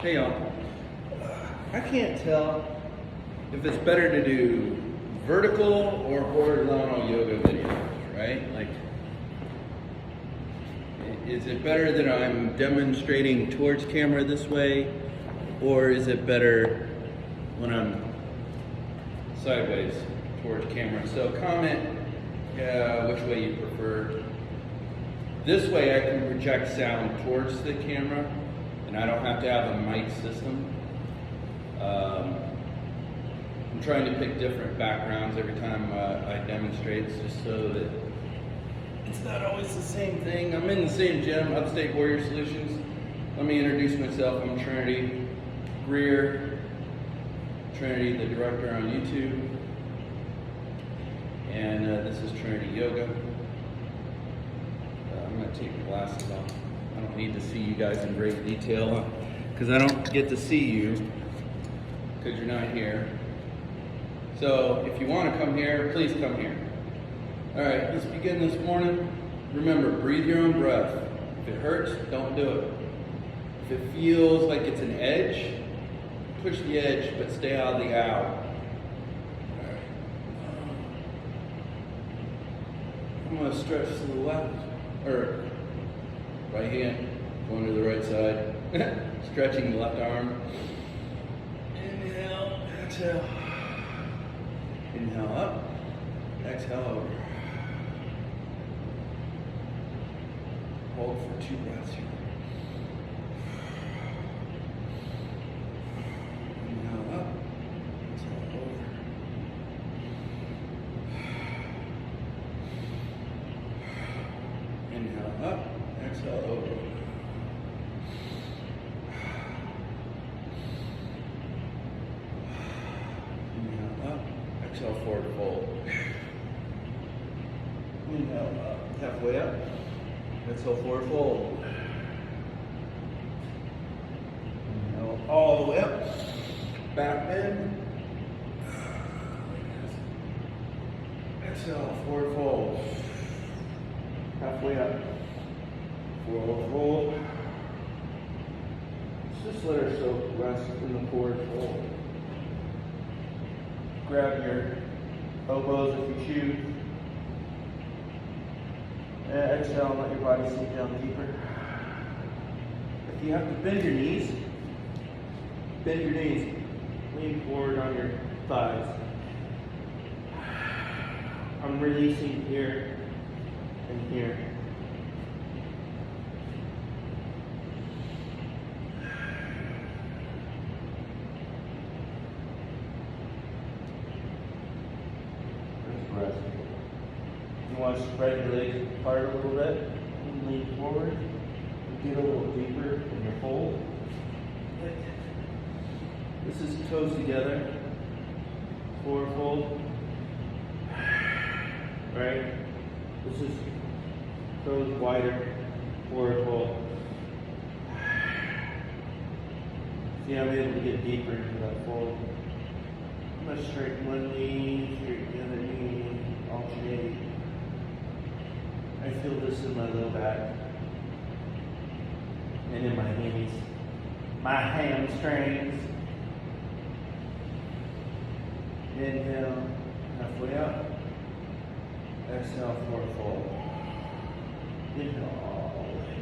Hey y'all, I can't tell if it's better to do vertical or horizontal yoga videos, right? Like, is it better that I'm demonstrating towards camera this way, or is it better when I'm sideways towards camera? So comment which way you prefer. This way I can project sound towards the camera, and I don't have to have a mic system. I'm trying to pick different backgrounds every time I demonstrate, just so that it's not always the same thing. I'm in the same gym, Upstate Warrior Solutions. Let me introduce myself. I'm Trinity Greer, Trinity, the director on YouTube, and this is Trinity Yoga. I'm going to take the glasses off. I don't need to see you guys in great detail because I don't get to see you because you're not here. So if you want to come here, please come here. All right, let's begin this morning. Remember, breathe your own breath. If it hurts, don't do it. If it feels like it's an edge, push the edge, but stay out of the ow. I'm going to stretch to the left, or right hand, going to the right side. Stretching the left arm. Inhale, exhale. Inhale up, exhale over. Hold for 2 breaths here. Inhale up, exhale over. Inhale up, exhale over. Inhale up, exhale forward fold. Inhale up, halfway up. Exhale forward fold. Inhale all the way up. Back bend. Exhale forward fold. Halfway up. Forward fold. Just let ourselves rest in the forward fold. Grab your elbows if you choose. And exhale and let your body sink down deeper. If you have to bend your knees, bend your knees. Lean forward on your thighs. I'm releasing here and here. Rest. You want to spread your legs apart a little bit, and lean forward, and get a little deeper in your fold. This is toes together, forward fold. Right? This is toes wider, forward fold. See, I'm able to get deeper into that fold. I'm going to straighten one knee, straighten the other knee, alternate. I feel this in my low back and in my hammies, my hamstrings. Inhale, halfway up. Exhale, forward fold. Inhale all the way.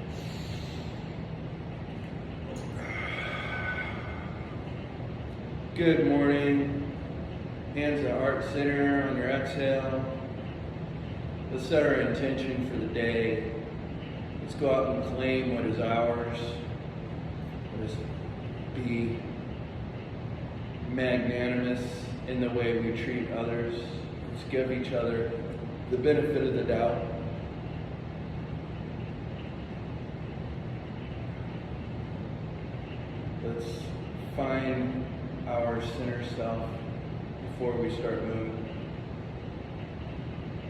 Good morning. Hands at heart center on your exhale. Let's set our intention for the day. Let's go out and claim what is ours. Let us be magnanimous in the way we treat others. Let's give each other the benefit of the doubt. Let's find our center self before we start moving.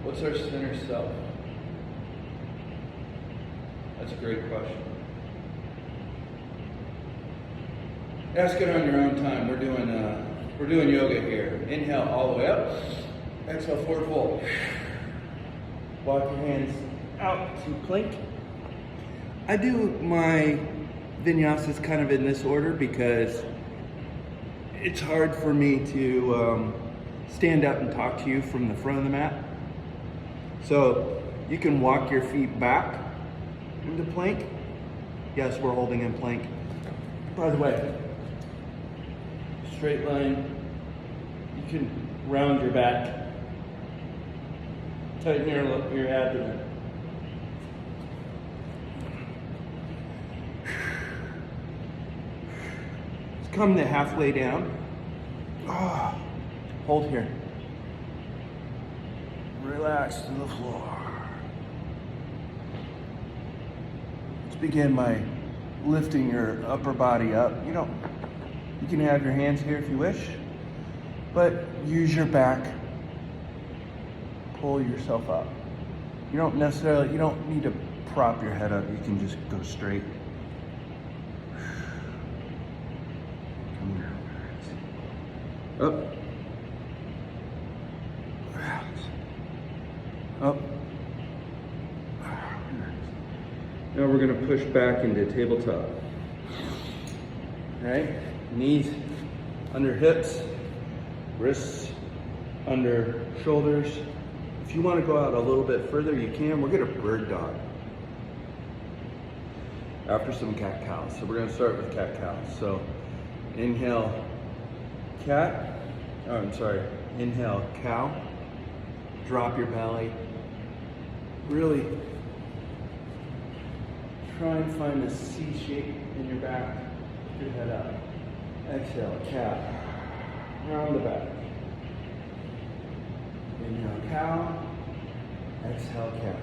What's our center self? That's a great question. Ask it on your own time. We're doing yoga here. Inhale all the way up. Exhale forward fold. Walk your hands out to plank. I do my vinyasas kind of in this order because it's hard for me to stand up and talk to you from the front of the mat. So you can walk your feet back into plank. Yes, we're holding in plank. By the way, straight line. You can round your back. Tighten your abdomen. Just come to halfway down. Oh, hold here. Relax to the floor. Let's begin by lifting your upper body up. You can have your hands here if you wish, but use your back. Pull yourself up. You don't need to prop your head up. You can just go straight. Come here. Up. Up. Now we're going to push back into tabletop. Right? Knees under hips, wrists under shoulders. If you want to go out a little bit further, you can. We're going to bird dog after some cat cows. So we're going to start with cat cows. So inhale, cat. Oh, I'm sorry. Inhale, cow. Drop your belly. Really try and find a C shape in your back. Put your head up. Exhale, cat. Round the back. Inhale, cow. Exhale, cat.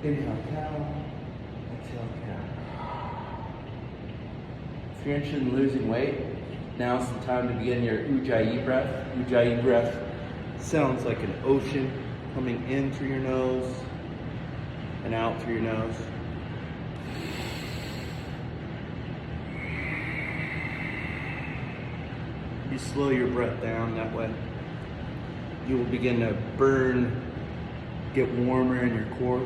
Inhale, cow. Exhale, cat. If you're interested in losing weight, now's the time to begin your Ujjayi breath. Ujjayi breath sounds like an ocean coming in through your nose and out through your nose. You slow your breath down that way. You will begin to burn, get warmer in your core.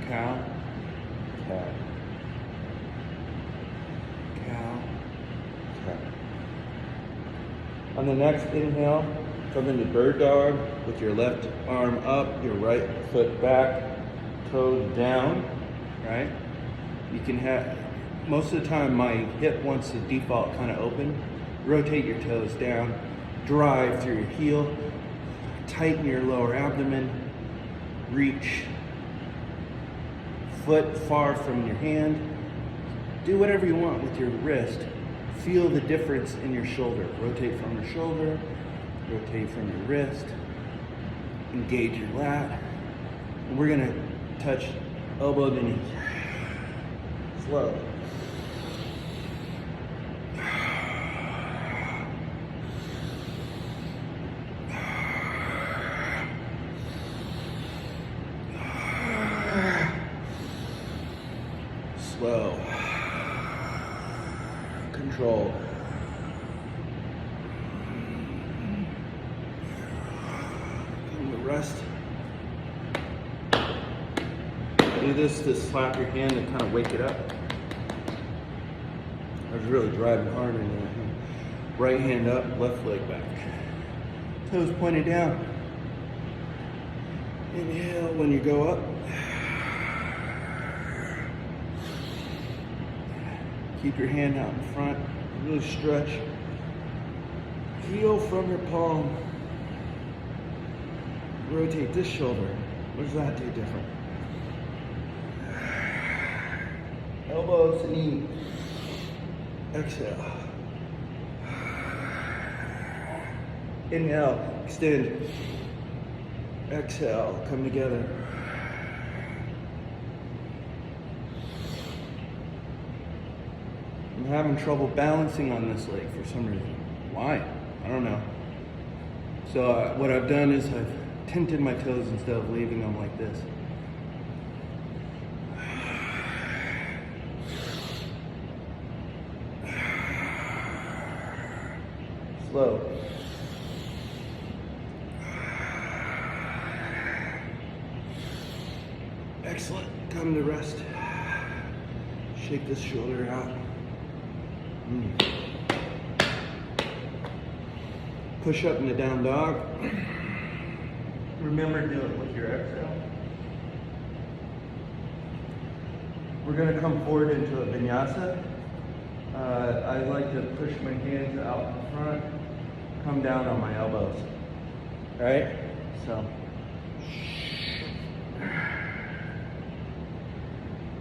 Cow, cat, cow, cat. On the next inhale, come into bird dog with your left arm up, your right foot back, toes down, right? You can have, most of the time my hip wants to default kind of open. Rotate your toes down, drive through your heel, tighten your lower abdomen, reach foot far from your hand. Do whatever you want with your wrist. Feel the difference in your shoulder. Rotate from your shoulder, rotate from your wrist, engage your lat. And we're gonna touch elbow to knee. Slow. Slow. Control. Come to rest. Do this to slap your hand and kind of wake it up. I was really driving hard in there. Right hand up, left leg back. Toes pointed down. Inhale when you go up. Keep your hand out in front. Really stretch. Feel from your palm. Rotate this shoulder. What does that do different? Elbows to knee. Exhale. Inhale, extend. Exhale, come together. I'm having trouble balancing on this leg for some reason. Why? I don't know. So what I've done is I've tinted my toes instead of leaving them like this. Slow. Excellent. Come to rest. Shake this shoulder out. Push up in the down dog. Remember to do it with your exhale. We're going to come forward into a vinyasa. I like to push my hands out in front, come down on my elbows. All right? So,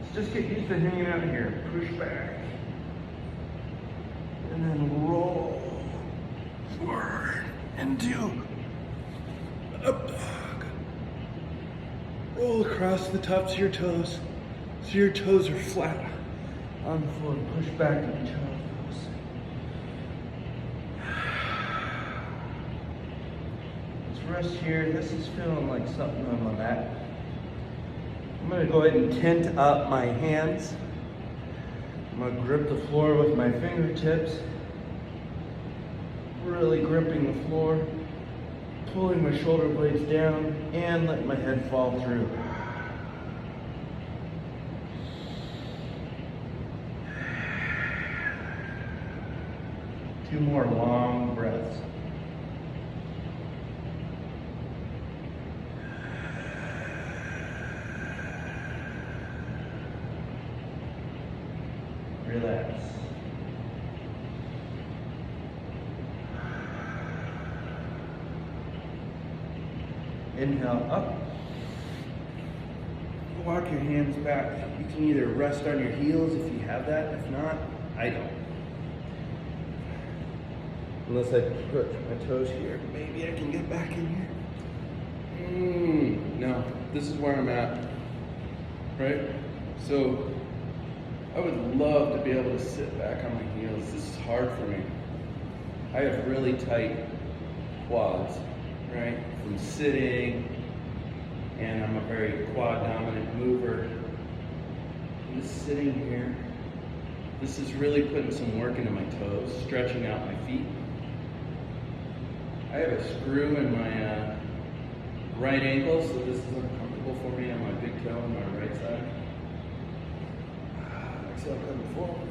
let's just get used to hanging out here. Push back. And then roll forward into up dog. Roll across the tops of your toes so your toes are flat on the floor. Push back to each other. Let's rest here. This is feeling like something on my mat. I'm going to go ahead and tent up my hands. I'm going to grip the floor with my fingertips. Really gripping the floor. Pulling my shoulder blades down and letting my head fall through. Two more long breaths. Relax. Inhale up. Walk your hands back. You can either rest on your heels if you have that. If not, I don't. Unless I put my toes here, maybe I can get back in here. No, this is where I'm at, right? So I would love to be able to sit back on my heels. This is hard for me. I have really tight quads, right? From sitting, and I'm a very quad dominant mover. I'm just sitting here. This is really putting some work into my toes, stretching out my feet. I have a screw in my right ankle, so this is uncomfortable for me on my big toe on my right side. Exhale, come forward.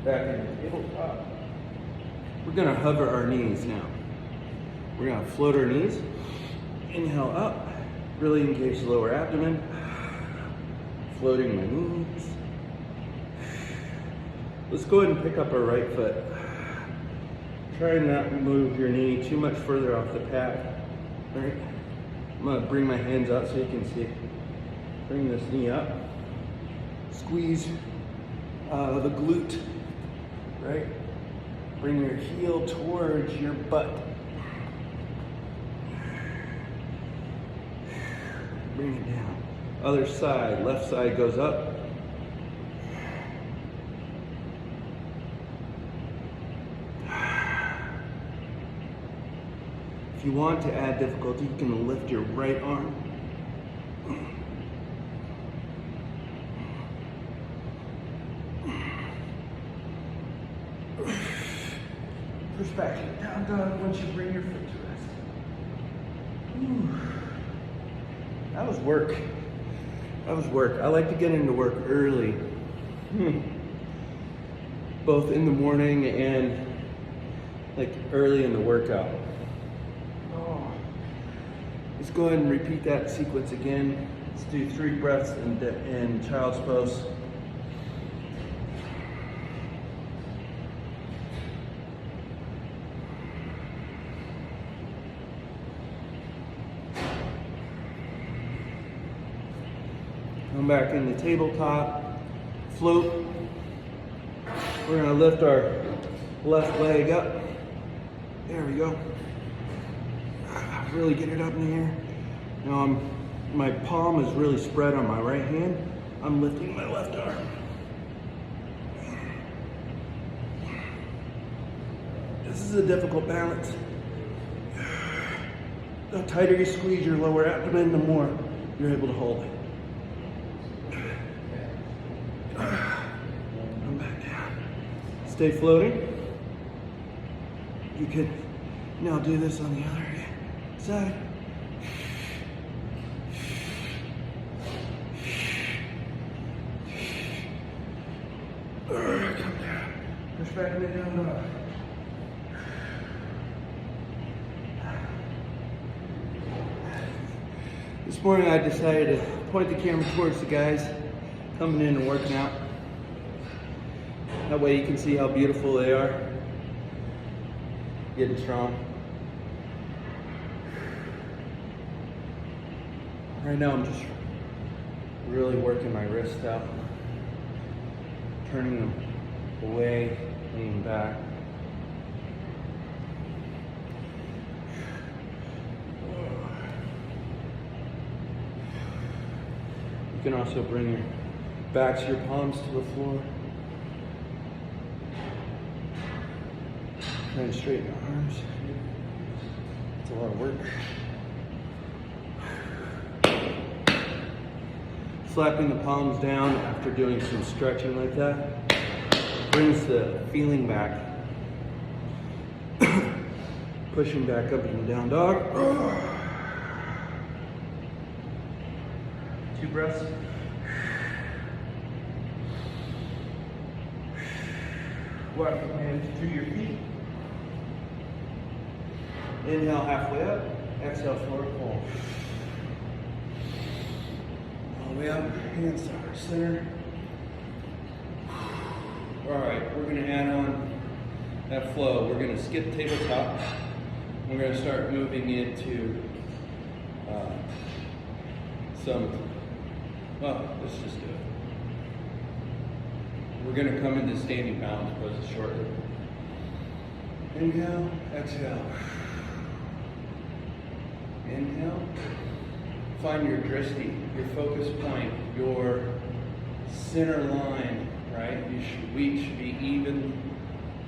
Back in the tabletop. We're going to hover our knees now. We're going to float our knees. Inhale up. Really engage the lower abdomen. Floating my knees. Let's go ahead and pick up our right foot. Try not to move your knee too much further off the pad. All right. I'm going to bring my hands out so you can see. Bring this knee up. Squeeze the glute, right? Bring your heel towards your butt. Bring it down. Other side, left side goes up. If you want to add difficulty, you can lift your right arm. Push back to the down dog once you bring your foot to rest. That was work. That was work. I like to get into work early. Both in the morning and like early in the workout. Let's go ahead and repeat that sequence again. Let's do 3 breaths in child's pose. Come back in the tabletop, float. We're gonna lift our left leg up. There we go. Really get it up in the air. Now my palm is really spread on my right hand. I'm lifting my left arm. This is a difficult balance. The tighter you squeeze your lower abdomen, the more you're able to hold it. Come back down. Stay floating. You can now do this on the other side. back into down dog. This morning I decided to point the camera towards the guys coming in and working out. That way you can see how beautiful they are. Getting strong. Right now I'm just really working my wrists out. Turning them away, leaning back. You can also bring your backs of your palms to the floor. Try and straighten your arms. It's a lot of work. Slapping the palms down after doing some stretching like that brings the feeling back. Pushing back up into down dog. 2 breaths. Walk your hands to your feet. Inhale halfway up. Exhale forward fold. All the way up. Hands to our center. Alright, we're going to add on that flow. We're going to skip tabletop. We're going to start moving into let's just do it. We're going to come into standing balance poses shortly. Inhale, exhale. Inhale. Find your drishti, your focus point, your center line, right? Weight should be even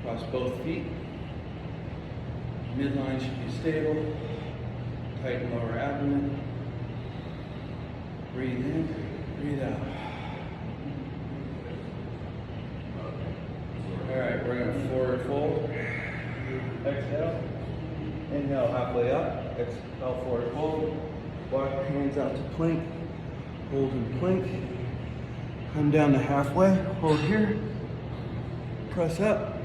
across both feet. Midline should be stable. Tighten lower abdomen. Breathe in, breathe out. Alright, we're going to forward fold. Exhale. Inhale halfway up. Exhale forward fold. Walk your hands out to plank. Hold in plank. Come down to halfway. Hold here. Press up.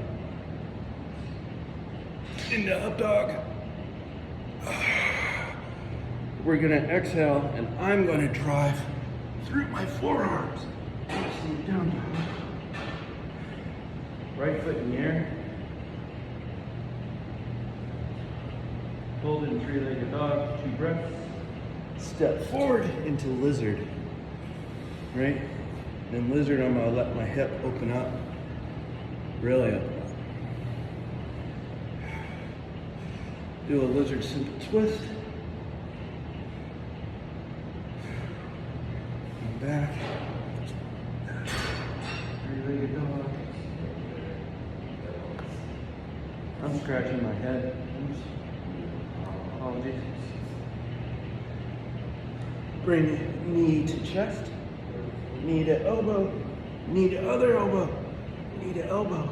Into up dog. We're going to exhale, and I'm going to drive through my forearms. Down dog. Right foot in the air. Hold in 3-legged dog. 2 breaths. Step forward into lizard. Right? In lizard, I'm going to let my hip open up. Really open up. Do a lizard simple twist. Come back. 3-legged dog. I'm scratching my head. Oops. Apologies. Bring knee to chest. Knee to elbow. Knee to other elbow. Knee to elbow.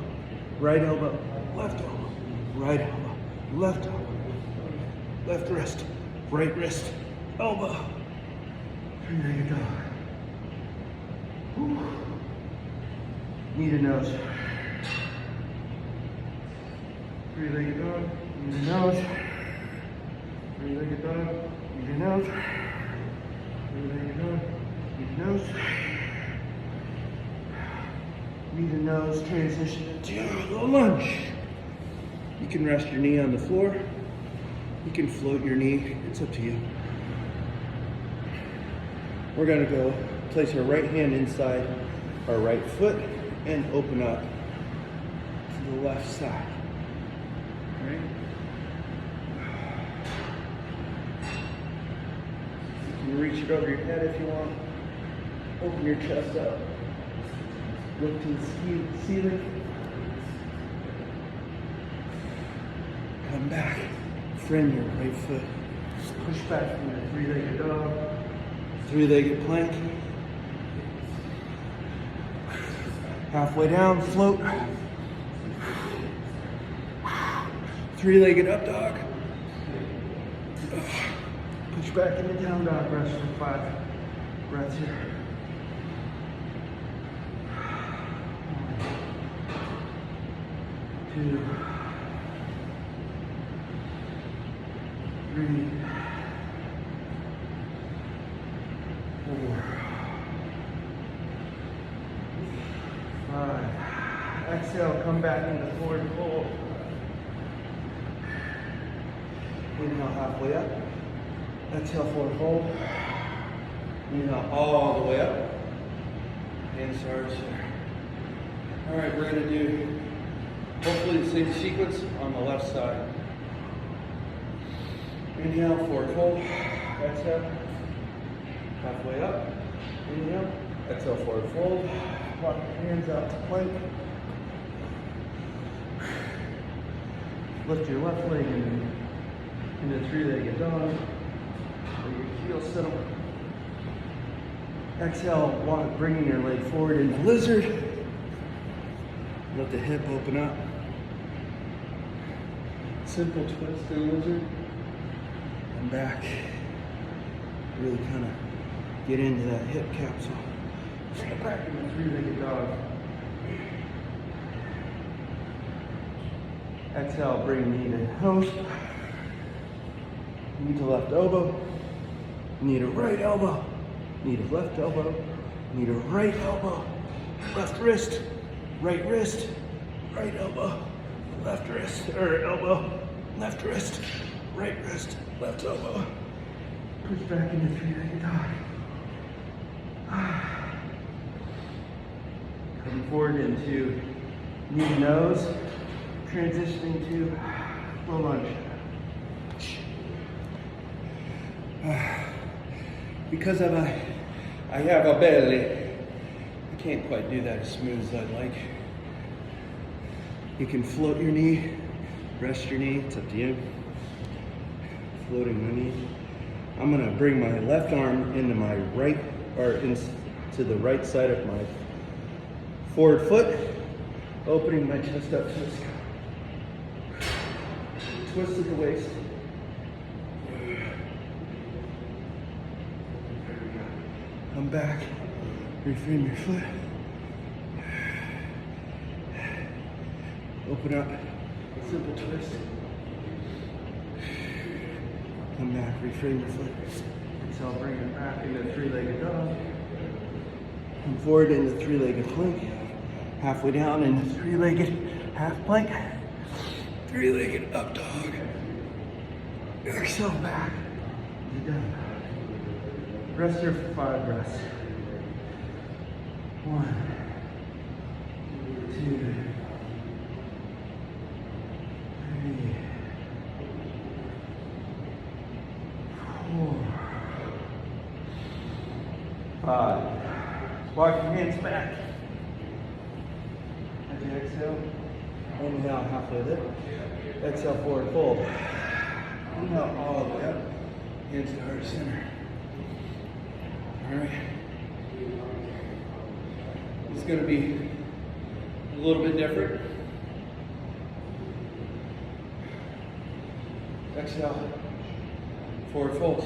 Right elbow. Left elbow. Right elbow. Left elbow. Left wrist. Right wrist. Elbow. 3-legged dog. Whew. Knee to nose. 3-legged dog. Knee to nose. 3-legged dog. Knee to nose. 3-legged dog. Knee to nose. Knee to nose. Transition to a lunge. You can rest your knee on the floor. You can float your knee. It's up to you. We're going to go place our right hand inside our right foot and open up to the left side. All right? You can reach it over your head if you want. Open your chest up. Look to the ceiling. Come back. Frame your right foot. Push back from your 3-legged dog. 3-legged plank. Halfway down, float. 3-legged up dog. Push back into down dog. Rest for 5 breaths here. 2, 3, 4, 5. Exhale, come back into forward fold. Inhale halfway up. Exhale, forward fold. Inhale all the way up. Hands to our center. All right, we're going to do hopefully the same sequence on the left side. Inhale, forward fold. Exhale. Halfway up. Inhale. Exhale, forward fold. Walk your hands out to plank. Lift your left leg into three-legged dog. Or your heel settle. Exhale, bringing your leg forward into lizard. Let the hip open up. Simple twist in lizard. And back. Really kind of get into that hip capsule. Step back in the three-legged dog. Exhale, bring knee to nose. Knee to left elbow. Knee to right elbow. Knee to left elbow. Knee to right elbow. Left wrist. Right wrist. Right elbow. Left wrist. Or elbow. Left wrist. Right wrist. Left elbow. Push back into three-legged dog. Coming forward into knee to nose. Transitioning to low lunge. Because I have a belly, I can't quite do that as smooth as I'd like. You can float your knee, rest your knee, it's up to you. Floating my knee. I'm gonna bring my left arm into my right, or into the right side of my forward foot, opening my chest up to the sky. Twist at the waist. Come back, reframe your foot. Open up, simple twist. Come back, reframe your foot. Exhale, bring it back into three-legged dog. Come forward into three-legged plank. Halfway down into three-legged half plank. Three-legged up dog. Exhale back. You're done. Rest here for 5 breaths. 1, 2, 3, 4, 5. Walk your hands back. As you exhale, inhale, halfway lift. Exhale, forward fold. Inhale all the way up. Hands to heart center. All right. It's going to be a little bit different. Exhale, forward fold.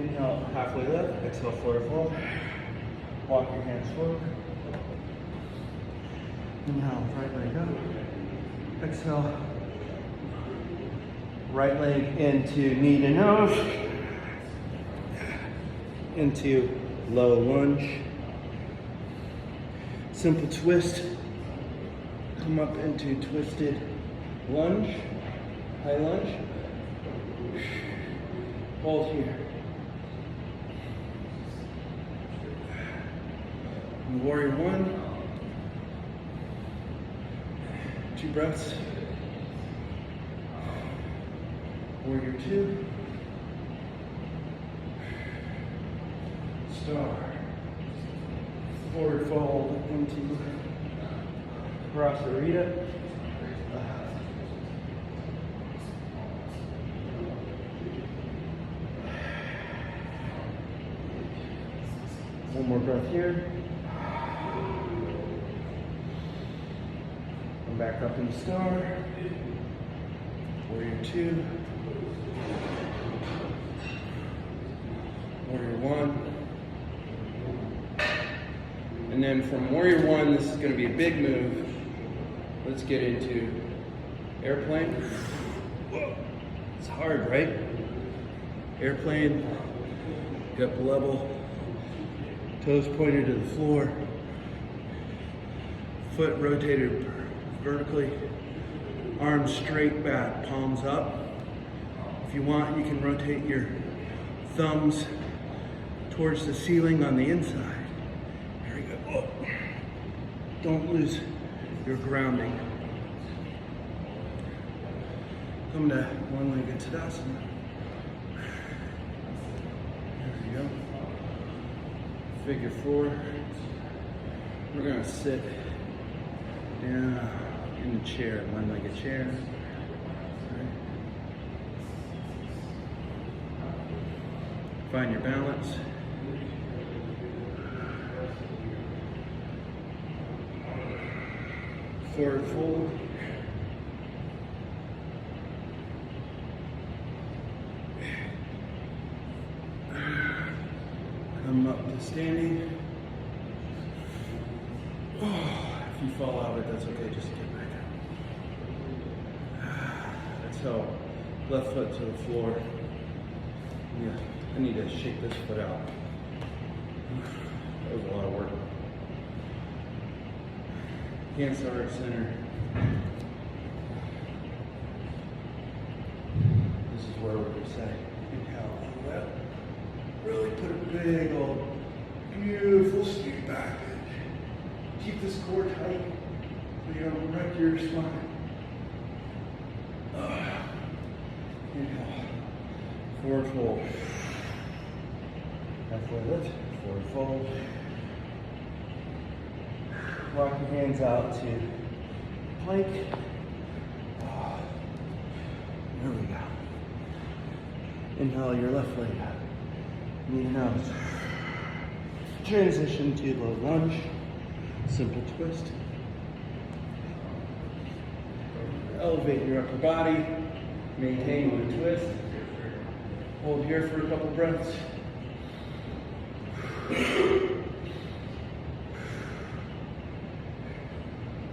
Inhale, halfway lift. Exhale, forward fold. Walk your hands forward. Inhale, right leg up. Exhale, right leg into knee to nose. Into low lunge. Simple twist. Come up into twisted lunge. High lunge. Hold here. Warrior 1. 2 breaths. Warrior 2. Star. Forward fold into Prasarita. One more breath here. Come back up into Star. Warrior 2. Warrior 1. And then from Warrior 1, this is going to be a big move. Let's get into airplane. Whoa, it's hard, right? Airplane, hip level, toes pointed to the floor, foot rotated vertically, arms straight back, palms up. If you want, you can rotate your thumbs towards the ceiling on the inside. There we go. Whoa. Don't lose your grounding. Come to one-legged Tadasana. There we go. Figure four. We're gonna sit down in the chair, one-legged chair. Find your balance. Forward fold. Come up to standing. If you fall out of it, that's okay, just get back up. Exhale, left foot to the floor. Yeah, I need to shake this foot out. That was a lot of work. Hands to heart center. This is where we're going to say, inhale, left. Really put a big old, beautiful scoot back. Keep this core tight so you don't wreck your spine. Inhale, forward fold. Halfway lift, forward fold. Rock your hands out to plank. There we go. Inhale your left leg up. Knee nose. Transition to low lunge. Simple twist. Elevate your upper body. Maintain the twist. Hold here for a couple breaths.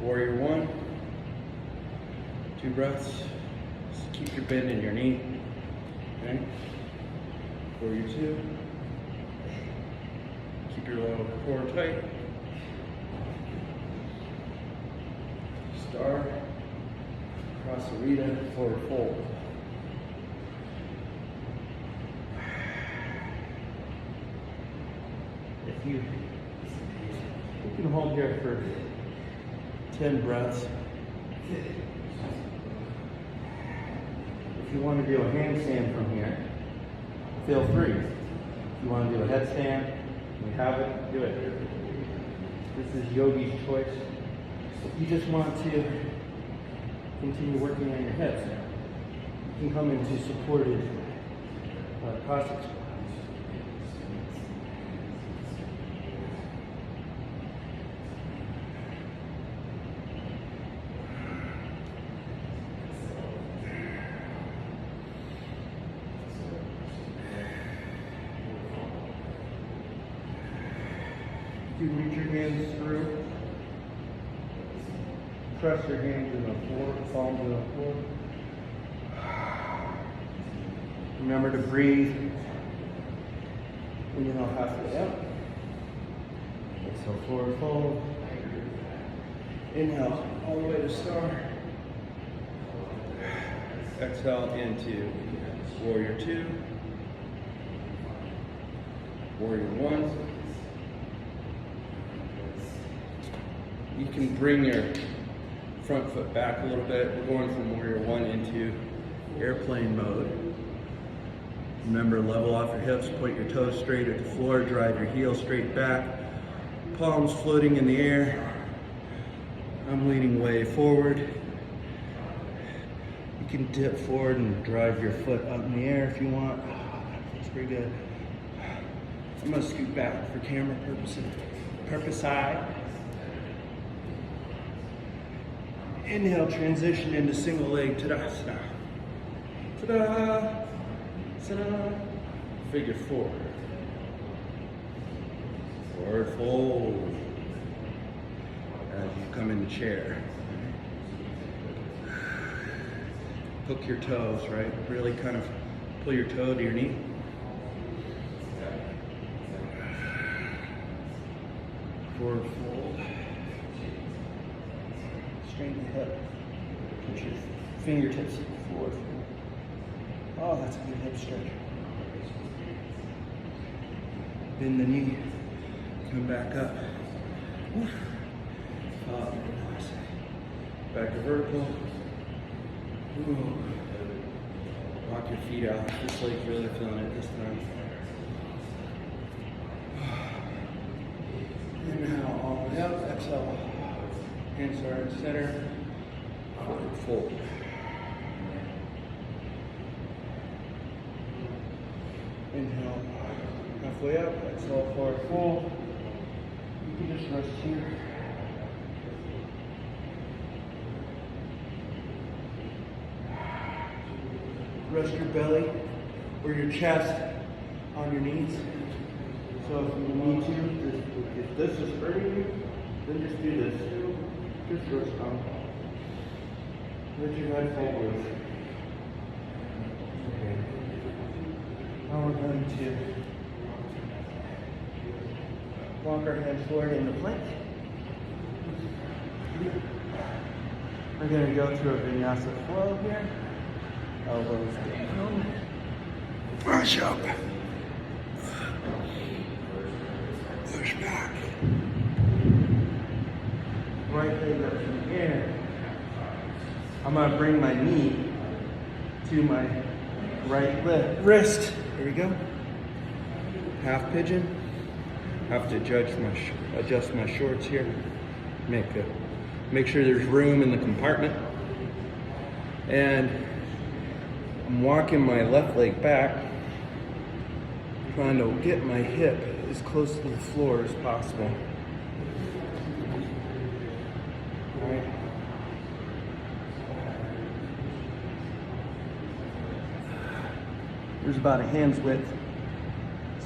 Warrior one. 2 breaths. Just keep your bend in your knee. Okay. Warrior two. Keep your lower core tight. Star. Prasarita, forward fold. If you can hold here for 10 breaths. If you want to do a handstand from here, feel free. If you want to do a headstand, you have it, do it. This is yogi's choice. If you just want to continue working on your hips, you can come into supported Cossack squats. You reach your hands through. Press your hands in the floor, palms in the floor. Remember to breathe. Inhale halfway up. Exhale, forward fold. Inhale all the way to star. Exhale into warrior two. Warrior one. You can bring your front foot back a little bit. We're going from warrior one into airplane mode. Remember, level off your hips, point your toes straight at the floor, drive your heels straight back, palms floating in the air. I'm leaning way forward. You can dip forward and drive your foot up in the air if you want. That feels pretty good. I'm gonna scoot back for camera purpose eye. Inhale, transition into single leg Tadasana. Ta-da! Ta-da! Figure four. Forward fold. As you come in the chair. hook your toes, right? Really kind of pull your toe to your knee. Forward fold. Straighten the hip. Put your fingertips forward. Oh, that's a good hip stretch. Bend the knee. Come back up. Back to vertical. Ooh. Walk your feet out. This leg's really feeling it this time. Inhale all the way up. Exhale. Hands are in center. Forward fold. Inhale halfway up. Exhale forward fold. You can just rest here. Rest your belly or your chest on your knees. So if you need to, if this is hurting you, then just do this. Just rest down. Let your head forward. Okay. Now we're going to walk our head forward into plank. We're going to go through a vinyasa flow here. Elbows down. Push up. Push back. Right leg up in the air. I'm going to bring my knee to my right wrist. Here we go. Half pigeon. Have to adjust my shorts here. Make sure there's room in the compartment. And I'm walking my left leg back, trying to get my hip as close to the floor as possible. All right. There's about a hand's width.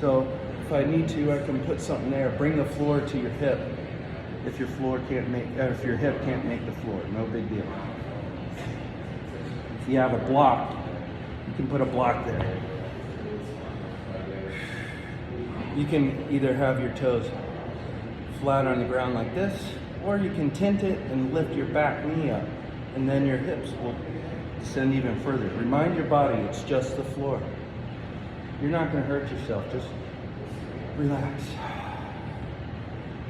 So if I need to, I can put something there. Bring the floor to your hip. If your if your hip can't make the floor, no big deal. If you have a block, you can put a block there. You can either have your toes flat on the ground like this, or you can tent it and lift your back knee up, and then your hips will descend even further. Remind your body it's just the floor. You're not going to hurt yourself. Just relax.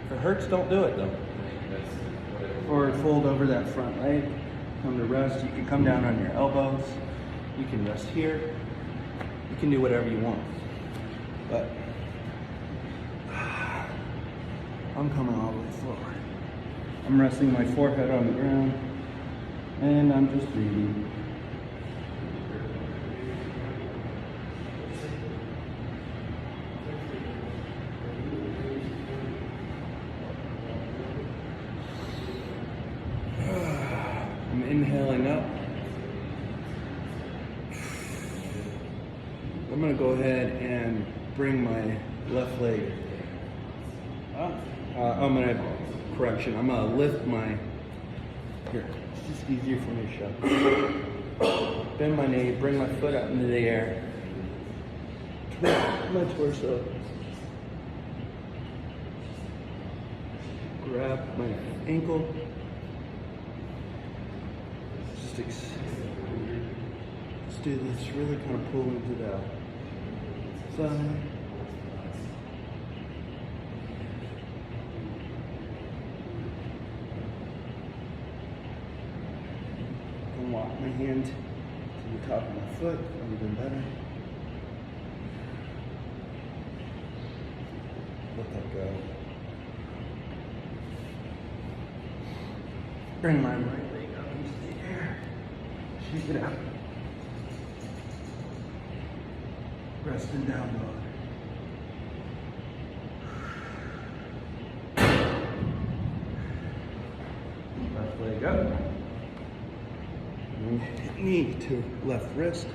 If it hurts, don't do it though. Forward fold over that front leg. Come to rest. You can come down on your elbows. You can rest here. You can do whatever you want. But I'm coming all the way forward. I'm resting my forehead on the ground. And I'm just breathing. I'm inhaling up. I'm going to go ahead and bring my left leg up. I'm going to lift my, here, it's just easier for me to show. Bend my knee, bring my foot up into the air. Twist my torso. Grab my ankle. Let's do this, really kind of pull into the side. And walk my hand to the top of my foot, even better. Let that go. Bring my right leg up into the air. Shake it out. Resting down dog. Left leg up. Knee to left wrist.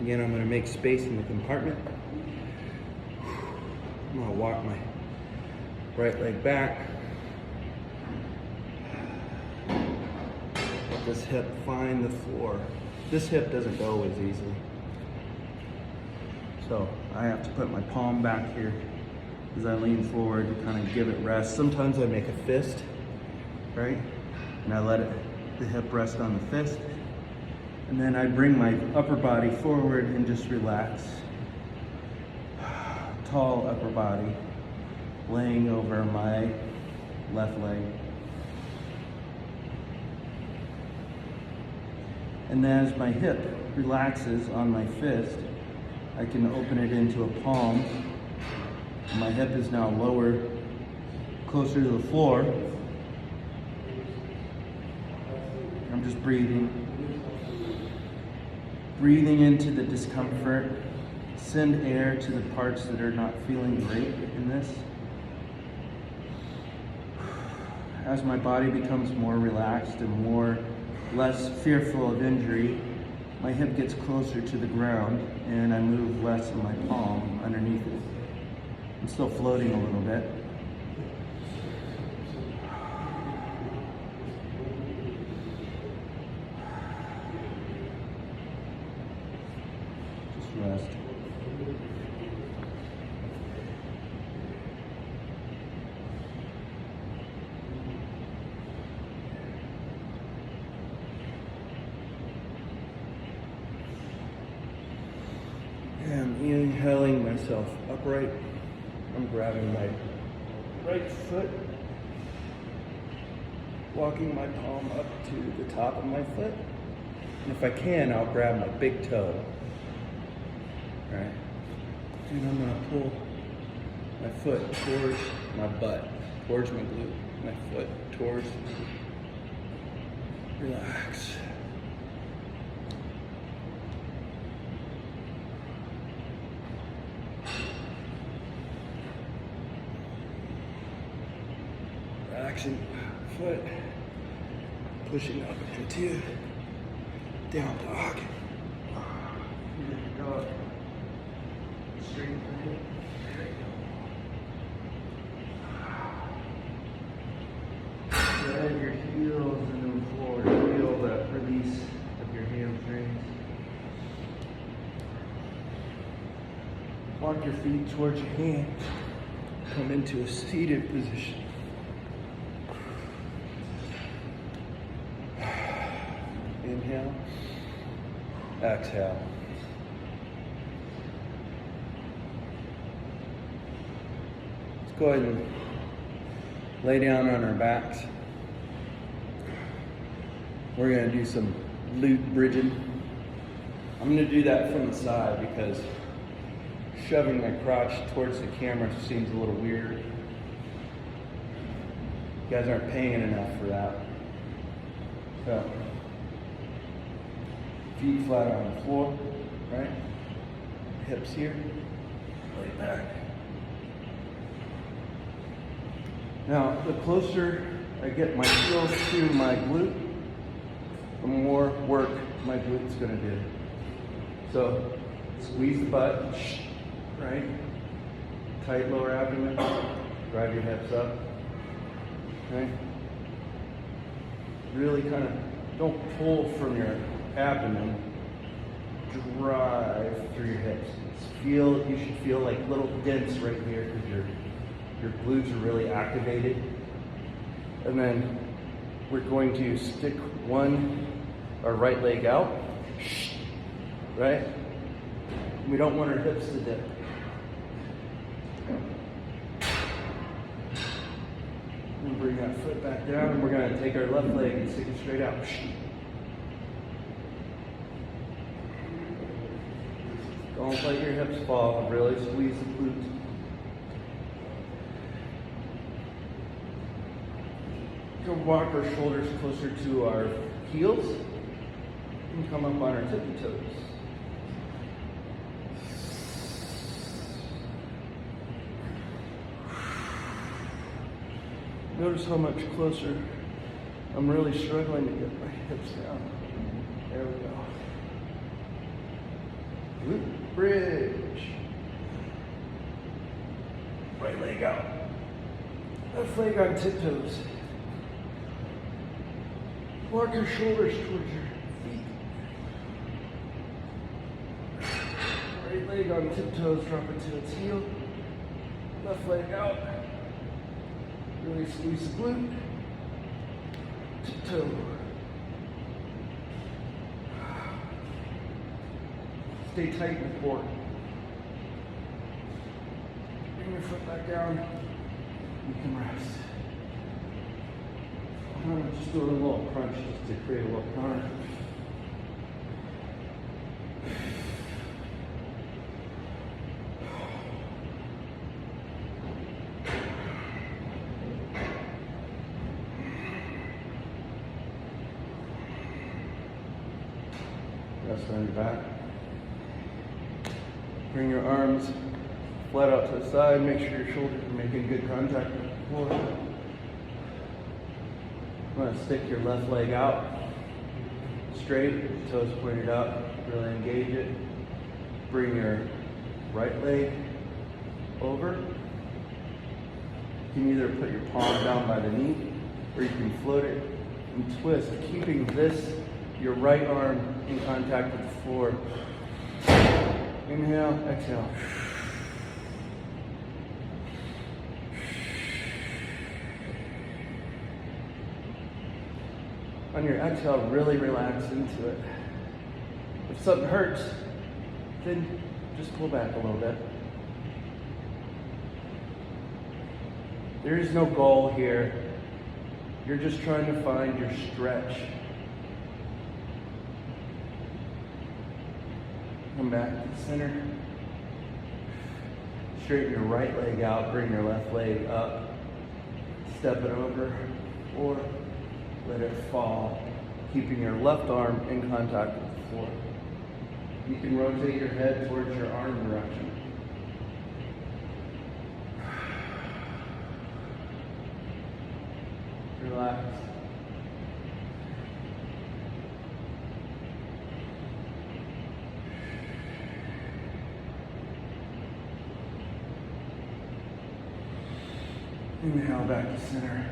Again, I'm going to make space in the compartment. I'm going to walk my right leg back. Let this hip find the floor. This hip doesn't go as easily. So I have to put my palm back here as I lean forward to kind of give it rest. Sometimes I make a fist, right? And I let the hip rest on the fist. And then I bring my upper body forward and just relax. Tall upper body, laying over my left leg. And as my hip relaxes on my fist, I can open it into a palm. My hip is now lower, closer to the floor. I'm just breathing. Breathing into the discomfort. Send air to the parts that are not feeling great in this. As my body becomes more relaxed and less fearful of injury, my hip gets closer to the ground and I move less in my palm underneath it. I'm still floating a little bit. Just rest. And I'm inhaling myself upright. I'm grabbing my right foot, walking my palm up to the top of my foot. And if I can, I'll grab my big toe. All right? And I'm gonna pull my foot towards my butt, towards my glute, my foot towards, relax. Relaxing foot, pushing up into down dog. Good dog. Straighten the hip. There you go. Drag your heels into the floor. Feel that release of your hamstrings. Walk your feet towards your hands. Come into a seated position. Inhale, exhale. Let's go ahead and lay down on our backs. We're going to do some glute bridging. I'm going to do that from the side because shoving my crotch towards the camera seems a little weird. You guys aren't paying enough for that. So, feet flat on the floor, right? Hips here, lay back. Now, the closer I get my heels to my glute, the more work my glute's gonna do. So, squeeze the butt, right? Tight lower abdomen, drive your hips up, right? Really kind of, don't pull from your abdomen, drive through your hips. You should feel like little dents right here because your glutes are really activated. And then we're going to stick our right leg out, right? We don't want our hips to dip. And bring that foot back down, and we're going to take our left leg and stick it straight out. Don't let your hips fall. Really squeeze the glutes. We'll walk our shoulders closer to our heels and come up on our tippy toes. Notice how much closer. I'm really struggling to get my hips down. There we go. Glute bridge. Right leg out. Left leg on tiptoes. Walk your shoulders towards your feet. Right leg on tiptoes, drop it to its heel. Left leg out. Really squeeze the glute. Tiptoe. Stay tight in the core. Bring your foot back down. You can rest. I'm going to just do a little crunch just to create a little current. Rest on your back. Bring your arms flat out to the side. Make sure your shoulders are making good contact with the floor. I'm going to stick your left leg out straight, toes pointed up. Really engage it. Bring your right leg over. You can either put your palm down by the knee or you can float it and twist, keeping your right arm in contact with the floor. Inhale, exhale. On your exhale, really relax into it. If something hurts, then just pull back a little bit. There is no goal here. You're just trying to find your stretch. Come back to the center. Straighten your right leg out, bring your left leg up. Step it over, or let it fall, keeping your left arm in contact with the floor. You can rotate your head towards your arm direction. Relax. Inhale back to center.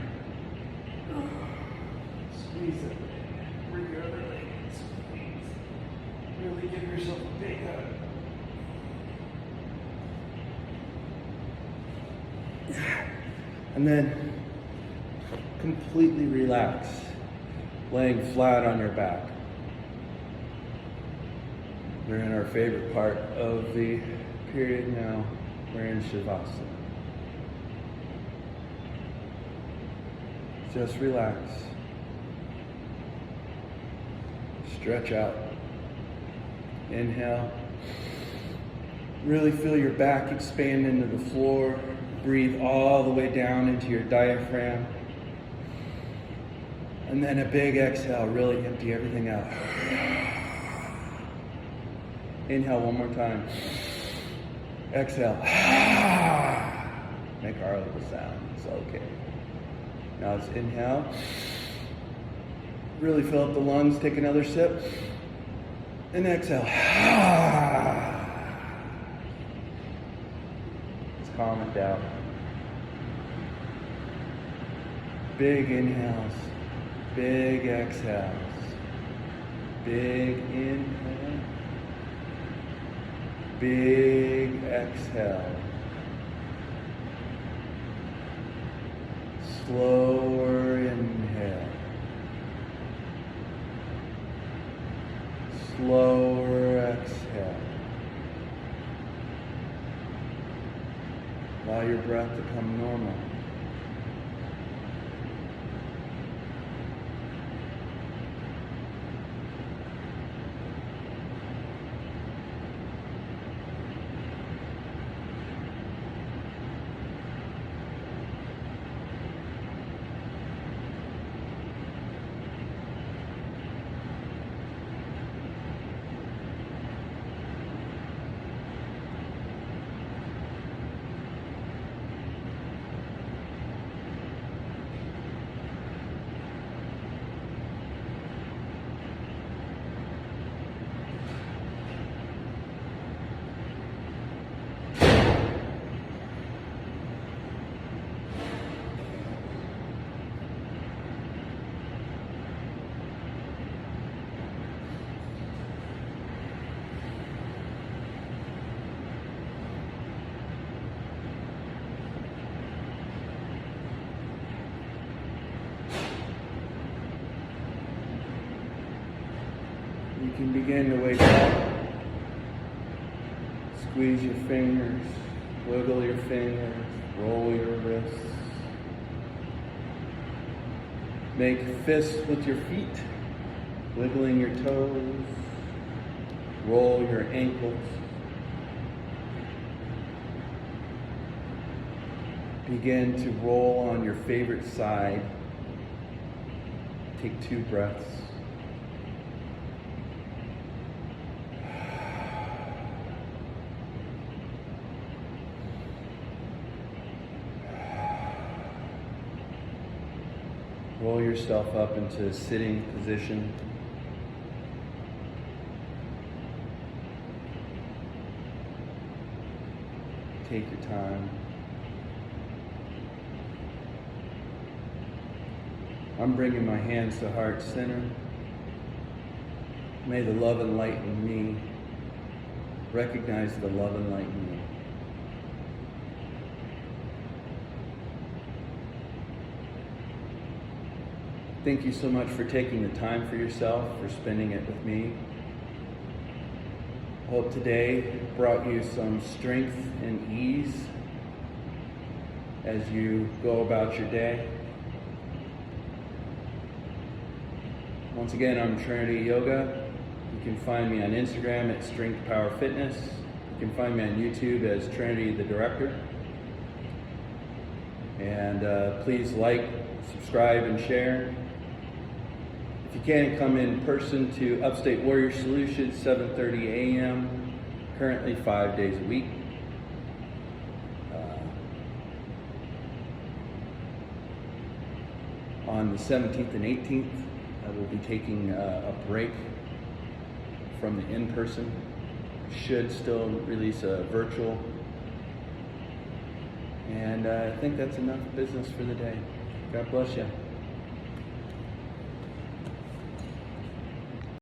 Squeeze it. Bring your other leg in. Squeeze. Really give yourself a big hug. And then completely relax, laying flat on your back. We're in our favorite part of the period now. We're in Shavasana. Just relax. Stretch out. Inhale. Really feel your back expand into the floor. Breathe all the way down into your diaphragm. And then a big exhale. Really empty everything out. Inhale one more time. Exhale. Make our little sound. It's okay. Now let's inhale. Really fill up the lungs. Take another sip. And exhale. Let's calm it down. Big inhales. Big exhales. Big inhale. Big exhale. Slower inhale. Slower exhale. Allow your breath to come normal. can begin to wake up. Squeeze your fingers, wiggle your fingers, roll your wrists. Make fists with your feet, wiggling your toes. Roll your ankles. Begin to roll on your favorite side. Take 2 breaths. Roll yourself up into a sitting position. Take your time. I'm bringing my hands to heart center. May the love and light in me recognize the love and light in me. Thank you so much for taking the time for yourself, for spending it with me. I hope today brought you some strength and ease as you go about your day. Once again, I'm Trinity Yoga. You can find me on Instagram at Strength Power Fitness. You can find me on YouTube as Trinity the Director. And please like, subscribe, and share. If you can, come in person to Upstate Warrior Solutions, 7:30 a.m., currently 5 days a week. On the 17th and 18th, I will be taking a break from the in-person. Should still release a virtual. And I think that's enough business for the day. God bless you.